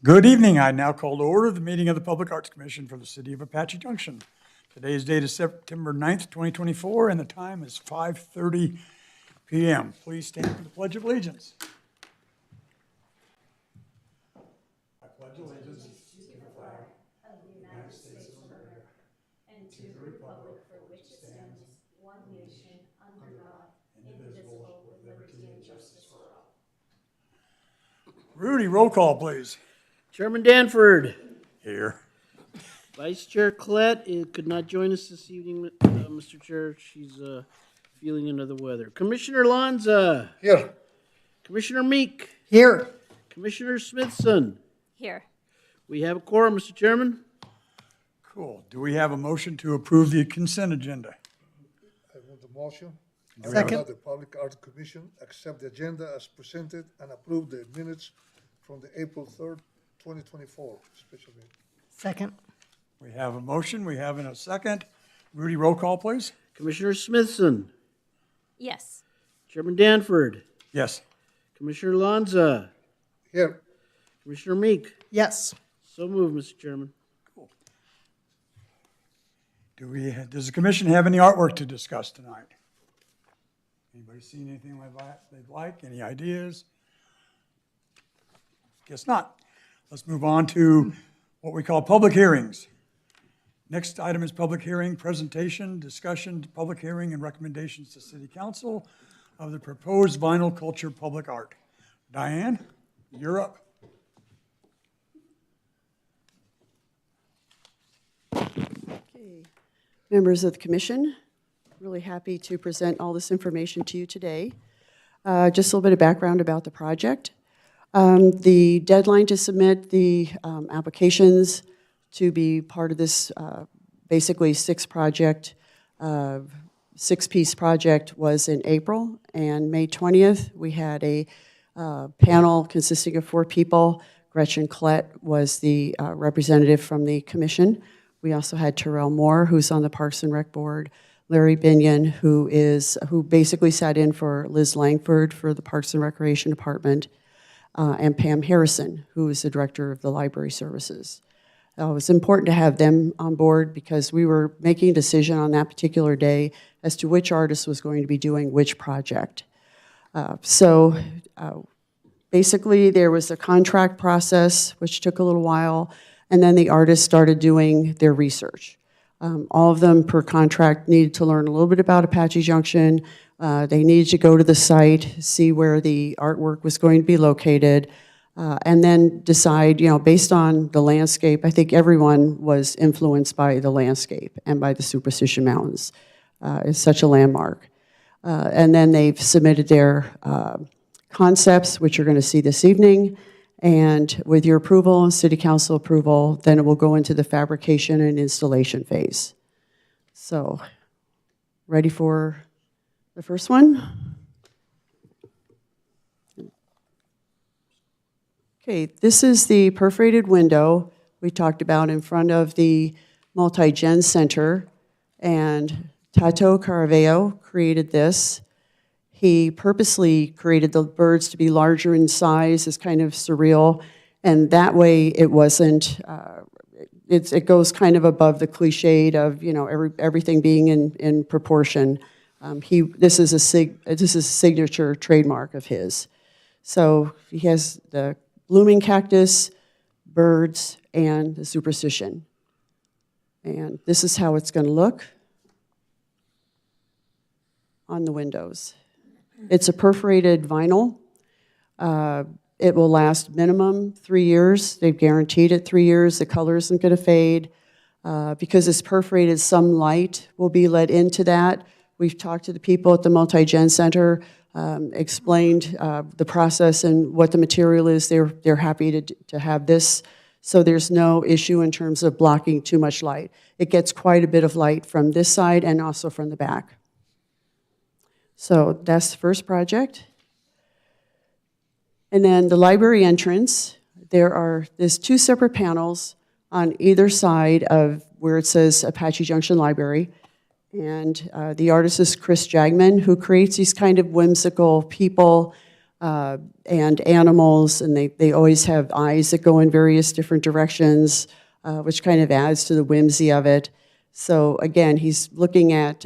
Good evening. I now call to order the meeting of the Public Arts Commission for the City of Apache Junction. Today's date is September 9th, 2024, and the time is 5:30 p.m. Please stand for the Pledge of Allegiance. I pledge allegiance to the flag of the United States of America and to the republic for which it stands, one nation, under God, indivisible, with liberty and justice for all. Rudy, roll call, please. Chairman Danford. Here. Vice Chair Collette could not join us this evening, Mr. Chair. She's feeling under the weather. Commissioner Lanza. Here. Commissioner Meek. Here. Commissioner Smithson. Here. We have a quorum, Mr. Chairman. Cool. Do we have a motion to approve the consent agenda? I want the motion. Second. That the Public Art Commission accept the agenda as presented and approve the minutes from the April 3rd, 2024 special meeting. Second. We have a motion. We have a second. Rudy, roll call, please. Commissioner Smithson. Yes. Chairman Danford. Yes. Commissioner Lanza. Here. Commissioner Meek. Yes. So moved, Mr. Chairman. Does the commission have any artwork to discuss tonight? Anybody seen anything they'd like? Any ideas? Guess not. Let's move on to what we call public hearings. Next item is public hearing, presentation, discussion, public hearing, and recommendations to City Council of the proposed vinyl culture public art. Diane, you're up. Okay. Members of the commission, really happy to present all this information to you today. Just a little bit of background about the project. The deadline to submit the applications to be part of this basically six-piece project was in April, and May 20th we had a panel consisting of 4 people. Gretchen Collette was the representative from the commission. We also had Terrell Moore, who's on the Parks and Rec Board, Larry Binion, who basically sat in for Liz Langford for the Parks and Recreation Department, and Pam Harrison, who is the director of the Library Services. It was important to have them on board because we were making a decision on that particular day as to which artist was going to be doing which project. Basically, there was a contract process, which took a little while, and then the artists started doing their research. All of them, per contract, needed to learn a little bit about Apache Junction. They needed to go to the site, see where the artwork was going to be located, and then decide, based on the landscape. I think everyone was influenced by the landscape and by the Superstition Mountains. It's such a landmark. And then they've submitted their concepts, which you're going to see this evening. And with your approval, City Council approval, then it will go into the fabrication and installation phase. So, ready for the first one? Okay, this is the perforated window we talked about in front of the Multi-Gen Center, and Tato Caraveo created this. He purposely created the birds to be larger in size, it's kind of surreal, and that way it wasn't, it goes kind of above the cliched of, everything being in proportion. This is a signature trademark of his. So he has the blooming cactus, birds, and the superstition. And this is how it's going to look on the windows. It's a perforated vinyl. It will last minimum 3 years. They've guaranteed it 3 years. The color isn't going to fade. Because it's perforated, some light will be let into that. We've talked to the people at the Multi-Gen Center, explained the process and what the material is. They're happy to have this. So there's no issue in terms of blocking too much light. It gets quite a bit of light from this side and also from the back. So that's the first project. And then the library entrance, there's 2 separate panels on either side of where it says Apache Junction Library. And the artist is Chris Jagman, who creates these kind of whimsical people and animals, and they always have eyes that go in various different directions, which kind of adds to the whimsy of it. So again, he's looking at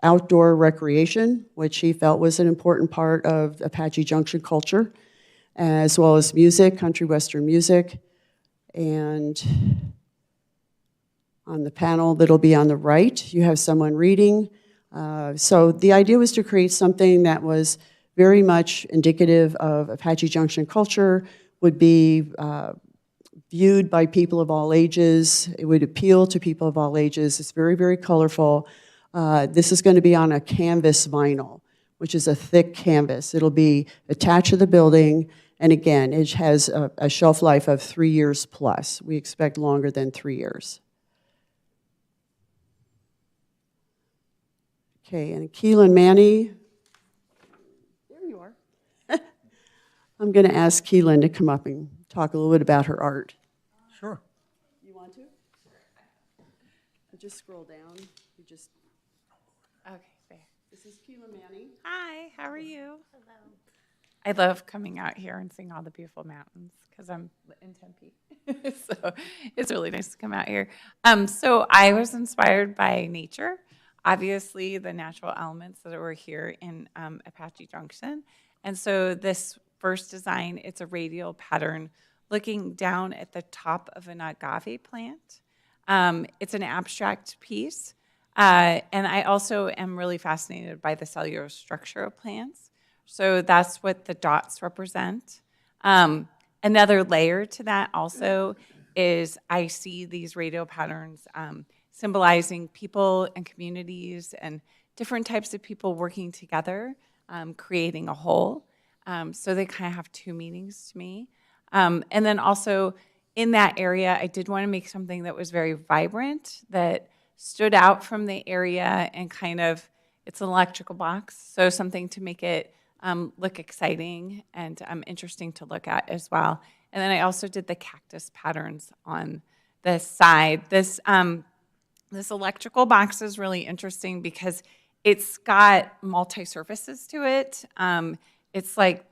outdoor recreation, which he felt was an important part of Apache Junction culture, as well as music, country western music. And on the panel that'll be on the right, you have someone reading. So the idea was to create something that was very much indicative of Apache Junction culture, would be viewed by people of all ages. It would appeal to people of all ages. It's very, very colorful. This is going to be on a canvas vinyl, which is a thick canvas. It'll be attached to the building, and again, it has a shelf life of 3 years plus. We expect longer than 3 years. Okay, and Keelan Manny. There you are. I'm going to ask Keelan to come up and talk a little bit about her art. Sure. You want to? Just scroll down. You just. Okay, there. This is Keelan Manny. Hi, how are you? Hello. I love coming out here and seeing all the beautiful mountains because I'm in Tempe. So it's really nice to come out here. So I was inspired by nature, obviously the natural elements that were here in Apache Junction. And so this first design, it's a radial pattern looking down at the top of an agave plant. It's an abstract piece. And I also am really fascinated by the cellular structure of plants. So that's what the dots represent. Another layer to that also is I see these radial patterns symbolizing people and communities and different types of people working together, creating a whole. So they kind of have two meanings to me. And then also in that area, I did want to make something that was very vibrant, that stood out from the area and kind of, it's an electrical box, so something to make it look exciting and interesting to look at as well. And then I also did the cactus patterns on the side. This electrical box is really interesting because it's got multi-surfaces to it. It's like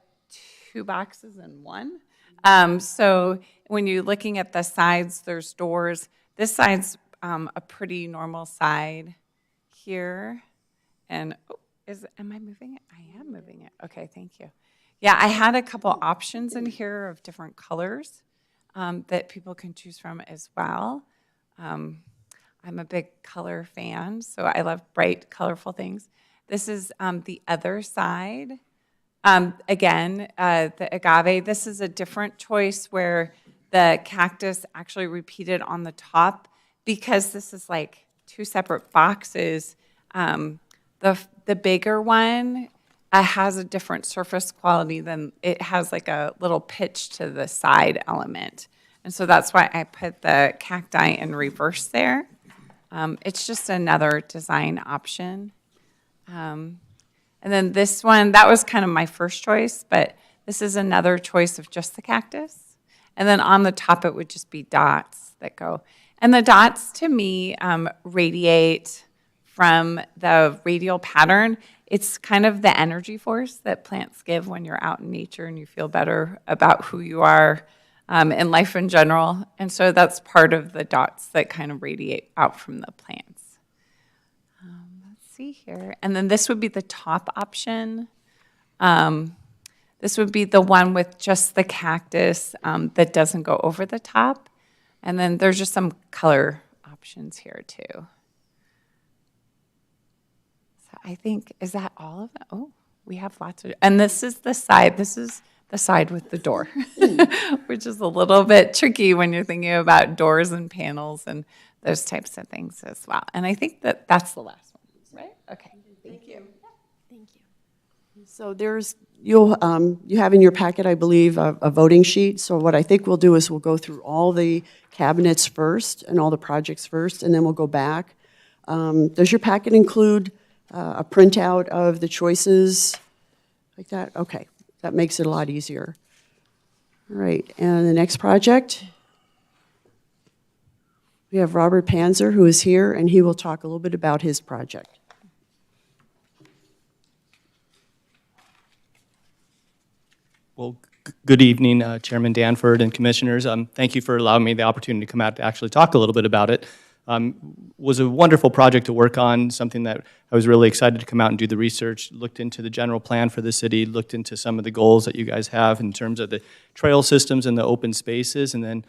2 boxes in one. So when you're looking at the sides, there's doors. This side's a pretty normal side here. And am I moving it? I am moving it. Okay, thank you. Yeah, I had a couple options in here of different colors that people can choose from as well. I'm a big color fan, so I love bright, colorful things. This is the other side. Again, the agave, this is a different choice where the cactus actually repeated on the top because this is like 2 separate boxes. The bigger one has a different surface quality than, it has like a little pitch to the side element. And so that's why I put the cacti in reverse there. It's just another design option. And then this one, that was kind of my first choice, but this is another choice of just the cactus. And then on the top, it would just be dots that go. And the dots, to me, radiate from the radial pattern. It's kind of the energy force that plants give when you're out in nature and you feel better about who you are in life in general. And so that's part of the dots that kind of radiate out from the plants. Let's see here. And then this would be the top option. This would be the one with just the cactus that doesn't go over the top. And then there's just some color options here too. So I think, is that all of it? Oh, we have lots of, and this is the side with the door, which is a little bit tricky when you're thinking about doors and panels and those types of things as well. And I think that that's the last one, right? Okay, thank you. Thank you. So you have in your packet, I believe, a voting sheet. So what I think we'll do is we'll go through all the cabinets first and all the projects first, and then we'll go back. Does your packet include a printout of the choices like that? Okay, that makes it a lot easier. All right, and the next project, we have Robert Panzer, who is here, and he will talk a little bit about his project. Well, good evening, Chairman Danford and Commissioners. Thank you for allowing me the opportunity to come out to actually talk a little bit about it. Was a wonderful project to work on, something that I was really excited to come out and do the research, looked into the general plan for the city, looked into some of the goals that you guys have in terms of the trail systems and the open spaces, and then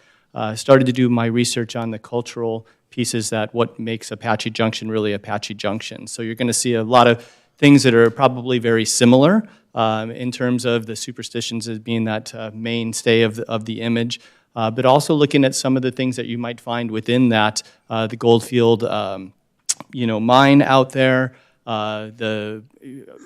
started to do my research on the cultural pieces that what makes Apache Junction really Apache Junction. So you're going to see a lot of things that are probably very similar in terms of the superstitions as being that mainstay of the image, but also looking at some of the things that you might find within that, the Goldfield mine out there, the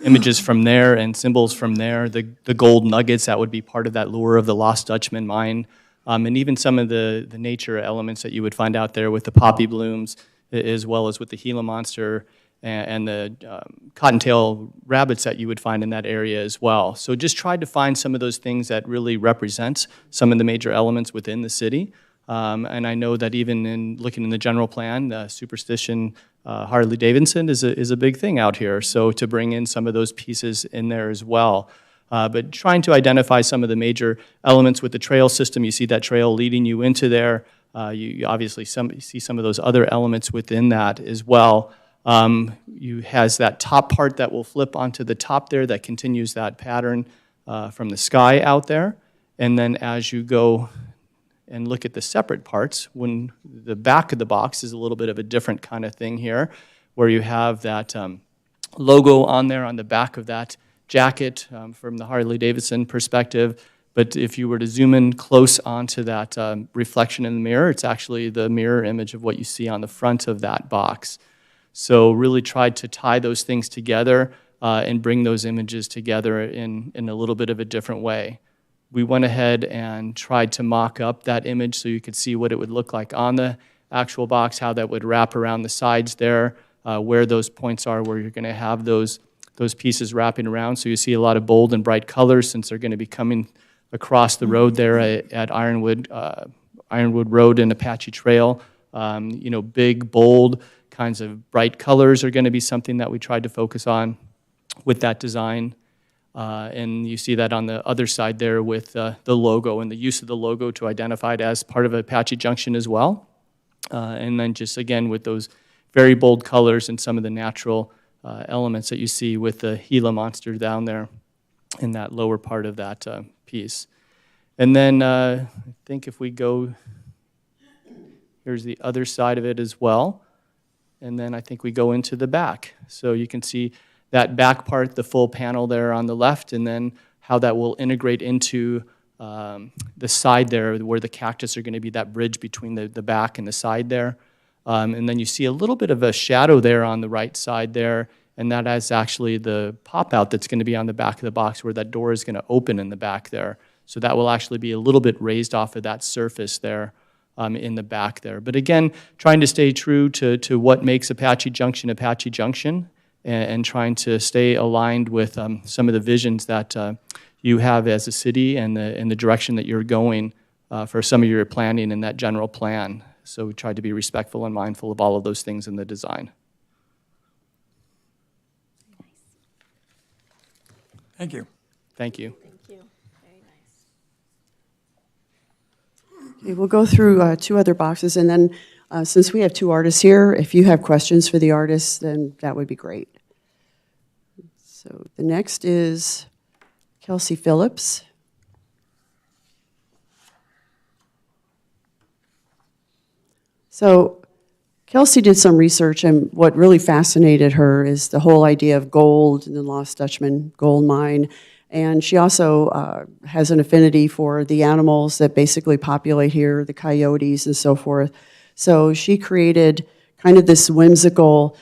images from there and symbols from there, the gold nuggets that would be part of that lure of the Lost Dutchman mine, and even some of the nature elements that you would find out there with the poppy blooms, as well as with the Gila monster and the cottontail rabbits that you would find in that area as well. So just tried to find some of those things that really represent some of the major elements within the city. And I know that even in looking in the general plan, superstition, Harley-Davidson is a big thing out here. So to bring in some of those pieces in there as well. But trying to identify some of the major elements with the trail system. You see that trail leading you into there. You obviously see some of those other elements within that as well. You has that top part that will flip onto the top there that continues that pattern from the sky out there. And then as you go and look at the separate parts, when the back of the box is a little bit of a different kind of thing here, where you have that logo on there on the back of that jacket from the Harley-Davidson perspective. But if you were to zoom in close onto that reflection in the mirror, it's actually the mirror image of what you see on the front of that box. So really tried to tie those things together and bring those images together in a little bit of a different way. We went ahead and tried to mock up that image so you could see what it would look like on the actual box, how that would wrap around the sides there, where those points are, where you're going to have those pieces wrapping around. So you see a lot of bold and bright colors since they're going to be coming across the road there at Ironwood Road and Apache Trail. Big, bold kinds of bright colors are going to be something that we tried to focus on with that design. And you see that on the other side there with the logo and the use of the logo to identify it as part of Apache Junction as well. And then just again with those very bold colors and some of the natural elements that you see with the Gila monster down there in that lower part of that piece. And then I think if we go, here's the other side of it as well. And then I think we go into the back. So you can see that back part, the full panel there on the left, and then how that will integrate into the side there where the cactus are going to be that bridge between the back and the side there. And then you see a little bit of a shadow there on the right side there, and that is actually the pop-out that's going to be on the back of the box where that door is going to open in the back there. So that will actually be a little bit raised off of that surface there in the back there. But again, trying to stay true to what makes Apache Junction, and trying to stay aligned with some of the visions that you have as a city and the direction that you're going for some of your planning in that general plan. So we tried to be respectful and mindful of all of those things in the design. Thank you. Thank you. Thank you. Very nice. Okay, we'll go through two other boxes, and then since we have two artists here, if you have questions for the artists, then that would be great. So the next is Kelsey Phillips. So Kelsey did some research, and what really fascinated her is the whole idea of gold and the Lost Dutchman gold mine. And she also has an affinity for the animals that basically populate here, the coyotes and so forth. So she created kind of this whimsical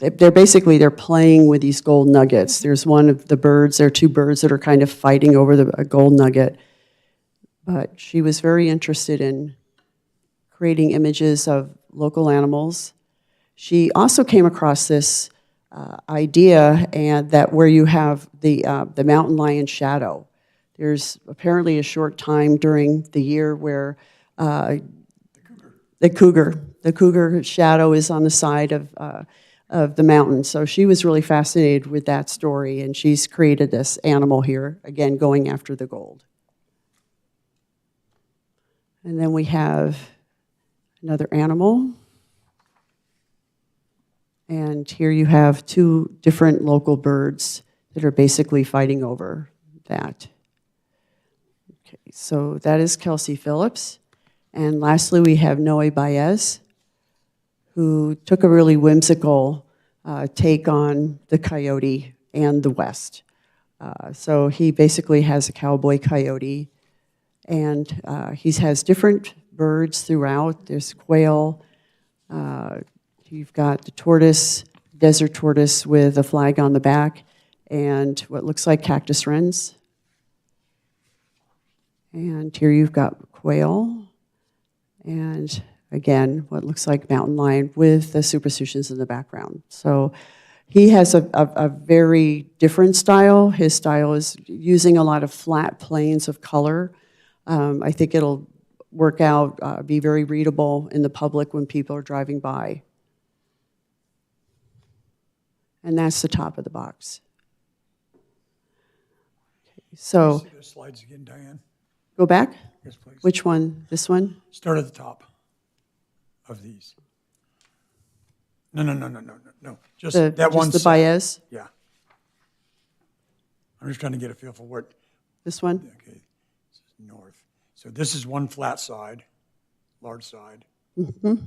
they're playing with these gold nuggets. There's one of the birds, there are two birds that are kind of fighting over a gold nugget. But she was very interested in creating images of local animals. She also came across this idea and that where you have the mountain lion shadow. There's apparently a short time during the year where the cougar shadow is on the side of of the mountain. So she was really fascinated with that story, and she's created this animal here, again, going after the gold. And then we have another animal. And here you have two different local birds that are basically fighting over that. Okay, so that is Kelsey Phillips. And lastly, we have Noe Baez, who took a really whimsical take on the coyote and the West. So he basically has a cowboy coyote, and he has different birds throughout. There's quail. You've got the tortoise, desert tortoise with a flag on the back, and what looks like cactus wrens. And here you've got quail, and again, what looks like mountain lion with the superstitions in the background. So he has a very different style. His style is using a lot of flat planes of color. I think it'll work out, be very readable in the public when people are driving by. And that's the top of the box. Okay, so See those slides again, Diane? go back. Yes, please. Which one? This one? Start at the top of these. No. Just that one. Just the set. Baez? Yeah. I'm just trying to get a feel for what, This one? okay, this is north. So this is one flat side, large side. Okay.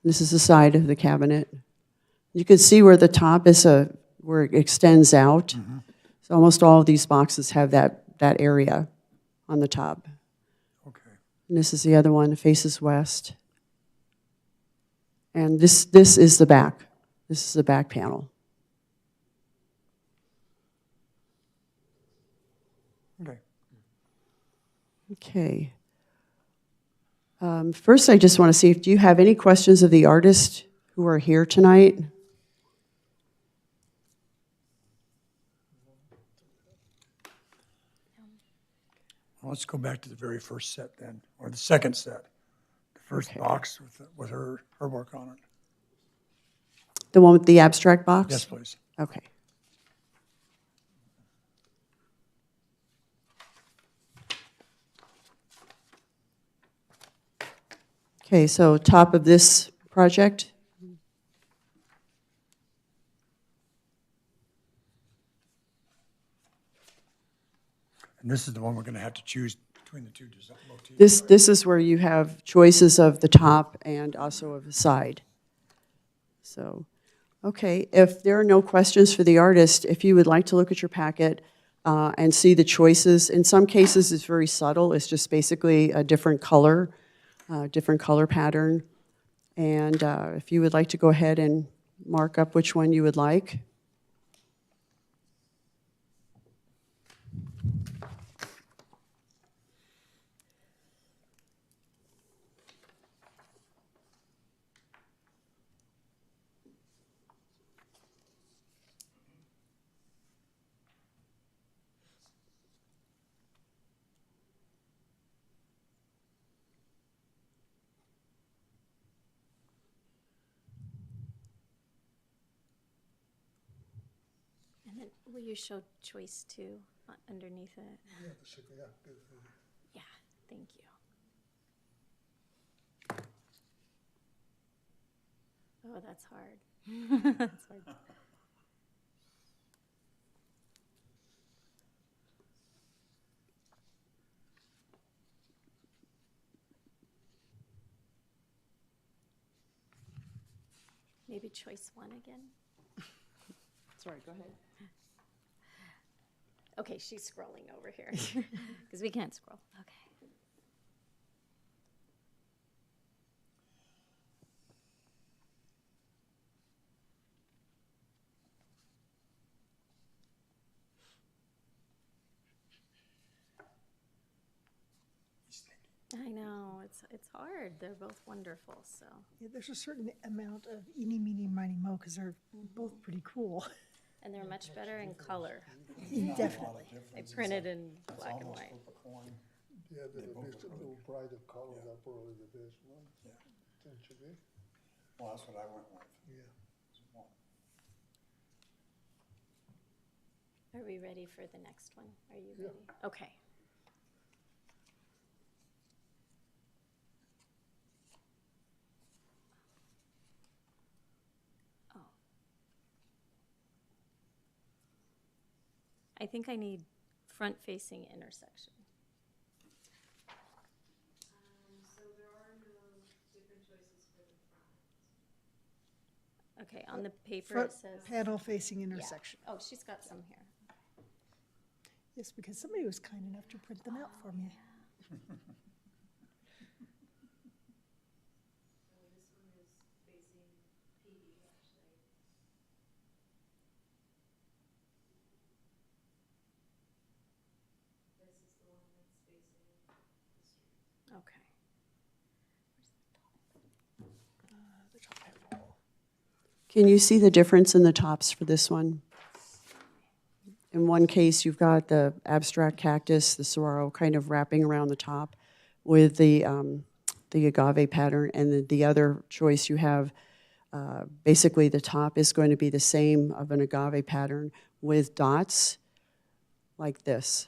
This is the side of the cabinet. You can see where the top is where it extends out. So almost all of these boxes have that area on the top. Okay. And this is the other one, it faces west. And this is the back. This is the back panel. Okay. Okay. First, I just want to see do you have any questions of the artists who are here tonight? Well, let's go back to the very first set then, or the second set. The first box with her work on it. The one with the abstract box? Yes, please. Okay. Okay, so top of this project. And this is the one we're going to have to choose between the two design motifs. This is where you have choices of the top and also of the side. So, okay, if there are no questions for the artist, if you would like to look at your packet and see the choices, in some cases it's very subtle. It's just basically a different color pattern. And if you would like to go ahead and mark up which one you would like. And then will you show choice two underneath it? Yeah, the second, yeah. Yeah, thank you. Oh, that's hard. That's hard. Maybe choice one again? Sorry, go ahead. Okay, she's scrolling over here because we can't scroll. Okay. I know, it's hard. They're both wonderful, so. Yeah, there's a certain amount of eeny, meeny, miny, mo, because they're both pretty cool. And they're much better in color. Definitely. I printed in black and white. Yeah, the little brighter colors are probably the best one. It should be. Well, that's what I went with. Yeah. Are we ready for the next one? Are you ready? Okay. Oh. I think I need front-facing intersection. So there are no different choices for the front. Okay, on the paper Front it says. panel facing Yeah. intersection. Oh, she's got some here. Yes, because somebody was kind enough to print them out for me. Okay. Can you see the difference in the tops for this one? In one case, you've got the abstract cactus, the saguaro, kind of wrapping around the top with the agave pattern, and the other choice you have, basically the top is going to be the same of an agave pattern with dots like this,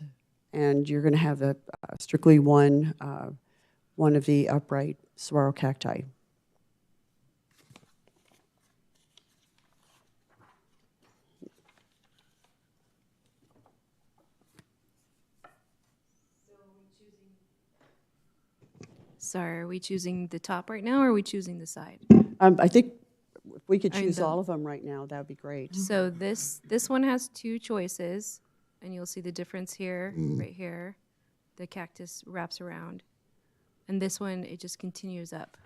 and you're going to have strictly one of the upright saguaro cacti. Sorry, are we choosing the top right now, or are we choosing the side? I think if we could I mean, choose the- all of them right now, that would be great. So this one has two choices, and you'll see the difference here, right here. The cactus wraps around. And this one, it just continues up.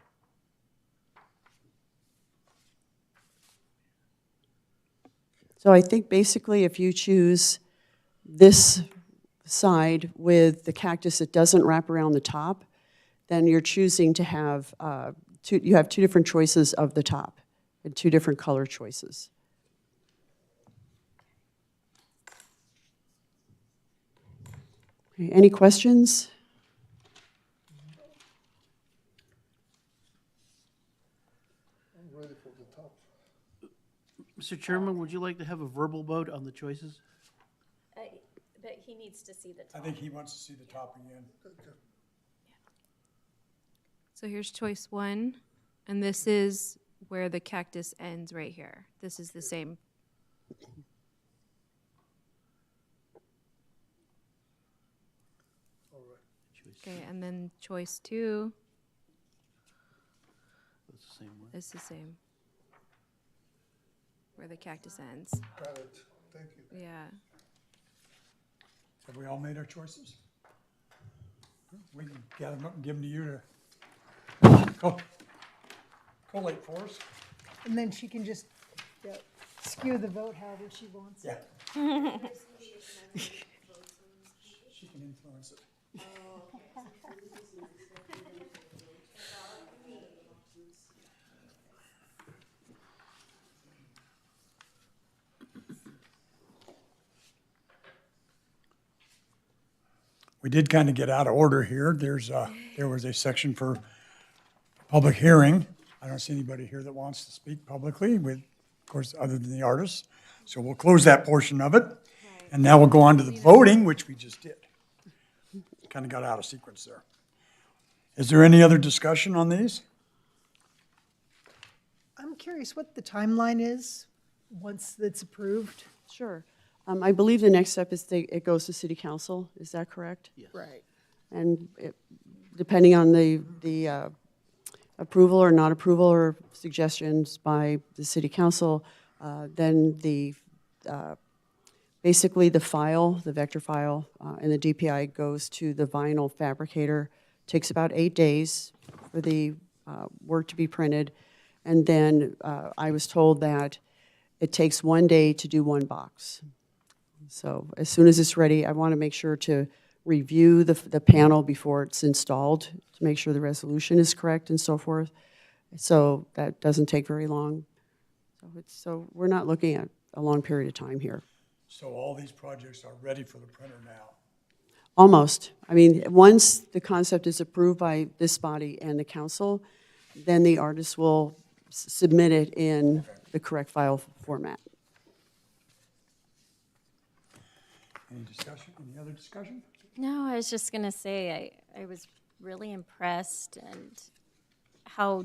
So I think basically if you choose this side with the cactus that doesn't wrap around the top, then you're choosing to have, you have two different choices of the top and two different color choices. Okay, any questions? I'm ready for the top. Mr. Chairman, would you like to have a verbal vote on the choices? But he needs to see the I top. think he wants to see the top again. So here's choice one, and this is where the cactus ends right here. This is the same. All right. Okay, and then choice two That's the same one. is the same. Where the cactus ends. Got it. Thank you. Yeah. Have we all made our choices? We can gather them up and give them to you to collate for us. And then she can just skew the vote however she wants. Yeah. She can influence it. We did kind of get out of order here. There was a section for public hearing. I don't see anybody here that wants to speak publicly with, of course, other than the artists. So we'll close that portion of it. And now we'll go on to the voting, which we just did. Kind of got out of sequence there. Is there any other discussion on these? I'm curious what the timeline is once it's approved. Sure. I believe the next step is it goes to city council. Is that correct? Yes. Right. And depending on the approval or not approval or suggestions by the city council, then basically the file, the vector file, and the DPI goes to the vinyl fabricator. Takes about 8 days for the work to be printed. And then I was told that it takes 1 day to do one box. So as soon as it's ready, I want to make sure to review the panel before it's installed to make sure the resolution is correct and so forth. So that doesn't take very long. So we're not looking at a long period of time here. So all these projects are ready for the printer now. Almost. I mean, once the concept is approved by this body and the council, then the artist will submit it in the correct file format. Any discussion, any other discussion? No, I was just gonna say, I was really impressed and how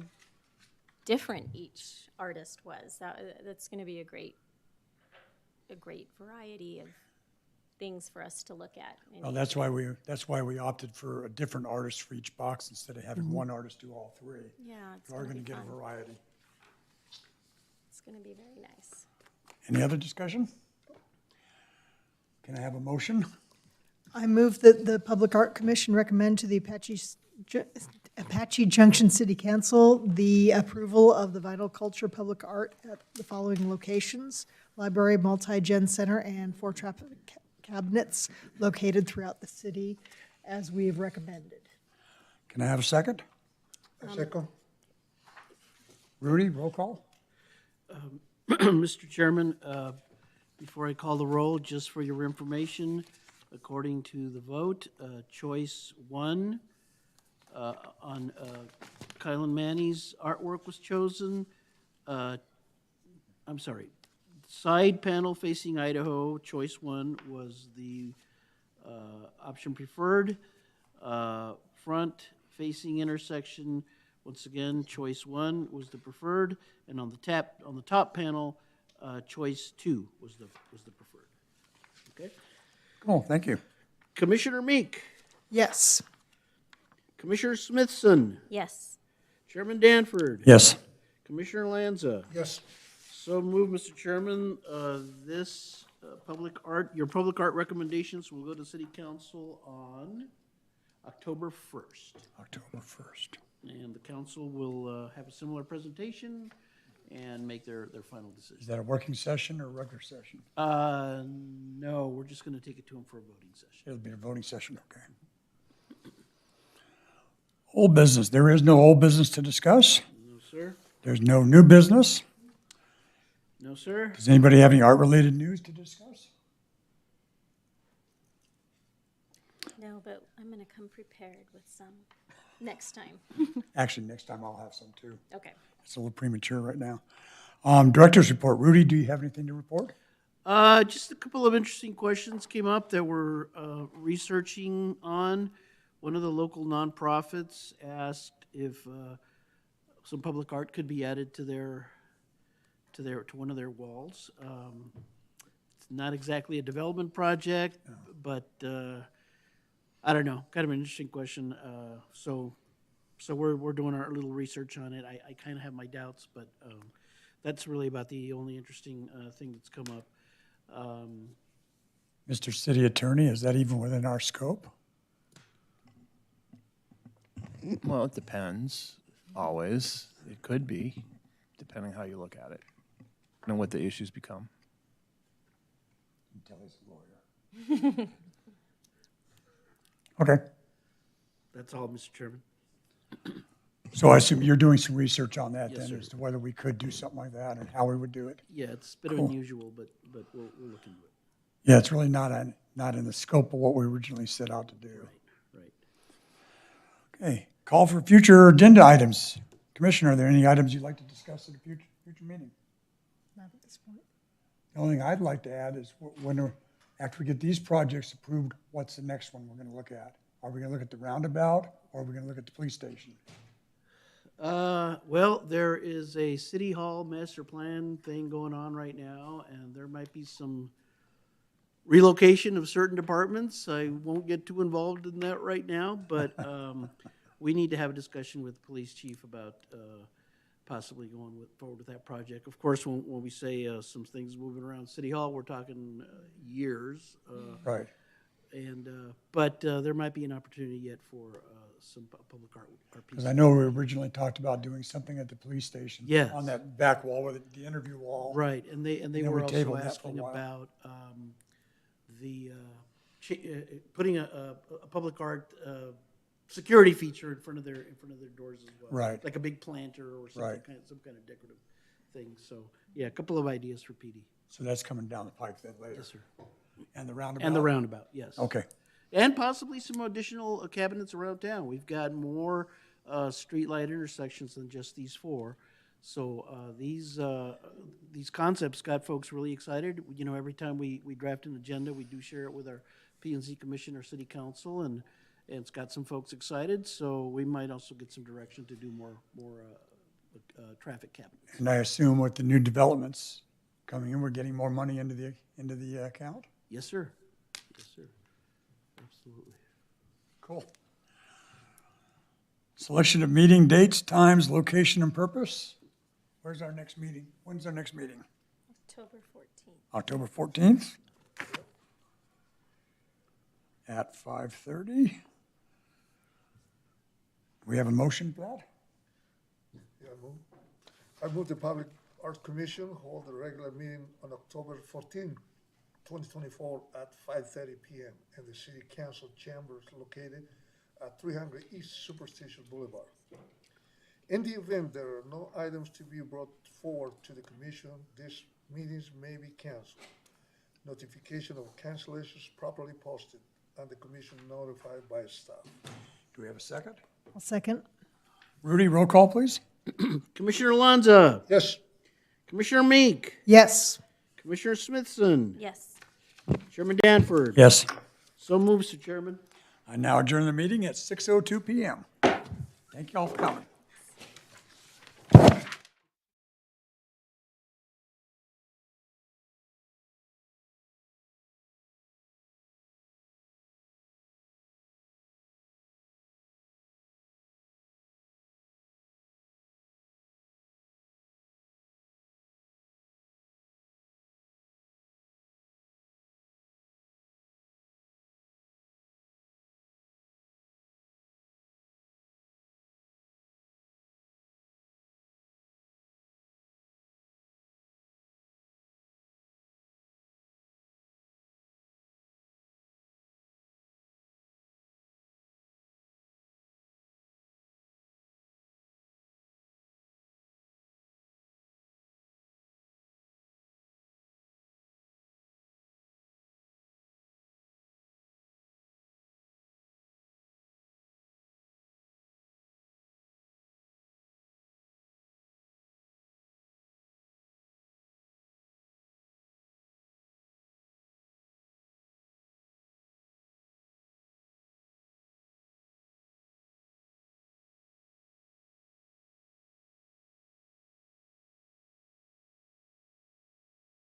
different each artist was. That's gonna be a great variety of things for us to look at. Well, that's why we opted for a different artist for each box instead of having one artist do all three. Yeah, it's We are gonna going be to get a fun. variety. It's gonna be very nice. Any other discussion? Can I have a motion? I move that the Public Art Commission recommend to the Apache Junction City Council the approval of the Vital Culture Public Art at the following locations: Library, Multi-Gen Center, and 4 traffic cabinets located throughout the city as we have recommended. Can I have a second? Second. Rudy, roll call? Mr. Chairman, before I call the roll, just for your information, according to the vote, choice 1 on Kylan Manny's artwork was chosen. I'm sorry, side panel facing Idaho, choice 1 was the option preferred. Front facing intersection, once again, choice 1 was the preferred, and on the top panel, choice 2 was the preferred. Okay. Cool, thank you. Commissioner Meek, Yes. Commissioner Smithson, Yes. Chairman Danford. Yes. Commissioner Lanza. Yes. So moved, Mr. Chairman. Your public art recommendations will go to City Council on October 1st. October 1st. And the council will have a similar presentation and make their final Is decision. that a working session or a regular session? No, we're just going to take it to them for a voting session. It'll be a voting session, okay. Old business, there is no old business to discuss. No, sir? There's no new business. No, sir? Does anybody have any art-related news to discuss? No, but I'm gonna come prepared with some next time. Actually, next time I'll have some too. Okay. It's a little premature right now. Director's report. Rudy, do you have anything to report? Just a couple of interesting questions came up that we're researching on. One of the local nonprofits asked if some public art could be added to one of their walls. It's not exactly a development project, but I don't know, kind of an interesting question. So we're doing our little research on it. I kind of have my doubts, but that's really about the only interesting thing that's come up. Mr. City Attorney, is that even within our scope? Well, it depends, always. It could be, depending how you look at it and what the issues become. Tell his lawyer. Okay, That's all, Mr. Chairman. so I assume you're doing some research on that Yes, then sir. as to whether we could do something like that and how we would do it? Yeah, it's a bit of Cool. unusual, but we'll look into it. Yeah, it's really not in the scope of what we originally set out to do. Right. Okay, call for future agenda items. Commissioner, are there any items you'd like to discuss at a future meeting? Not at this point. The only thing I'd like to add is after we get these projects approved, what's the next one we're gonna look at? Are we gonna look at the roundabout or are we gonna look at the police station? Well, there is a city hall master plan thing going on right now, and there might be some relocation of certain departments. I won't get too involved in that right now, but we need to have a discussion with the police chief about possibly going forward with that project. Of course, when we say some things moving around City Hall, we're talking years. Right. But there might be an opportunity yet for some public art Because pieces. I know we originally talked about doing something at the police station. Yes. On that back wall with the interview wall. Right, and they then were we also tabled that for a asking while. about putting a public art security feature in front of their doors as well. Right. Like a big planter or something, Right. some kind of decorative thing. So, yeah, a couple of ideas for PD. So that's coming down the pike then later. Yes, sir. And the roundabout? And the roundabout, yes. Okay, And possibly some additional cabinets around town. We've got more streetlight intersections than just these 4. So these concepts got folks really excited. You know, every time we draft an agenda, we do share it with our P&Z Commission or City Council, and it's got some folks excited. So we might also get some direction to do more traffic cabinets. And I assume with the new developments coming in, we're getting more money into the account? Yes, sir. Yes, sir. Absolutely. Cool. Selection of meeting dates, times, location, and purpose. Where's our next meeting? When's our next meeting? October 14th. October 14th? At 5:30. Do we have a motion for that? Yeah, I move the Public Art Commission hold a regular meeting on October 14, 2024 at 5:30 p.m. in the City Council chambers located at 300 East Superstation Boulevard. In the event there are no items to be brought forward to the commission, these meetings may be canceled. Notification of cancellations properly posted and the commission notified by staff. Do we have a second? I'll second. Rudy, roll call, please. Commissioner Alonso, Yes. Commissioner Meek, Yes. Commissioner Smithson, Yes. Chairman Danford. Yes. So moves, Mr. Chairman. I now adjourn the meeting at 6:02 p.m. Thank you all for coming.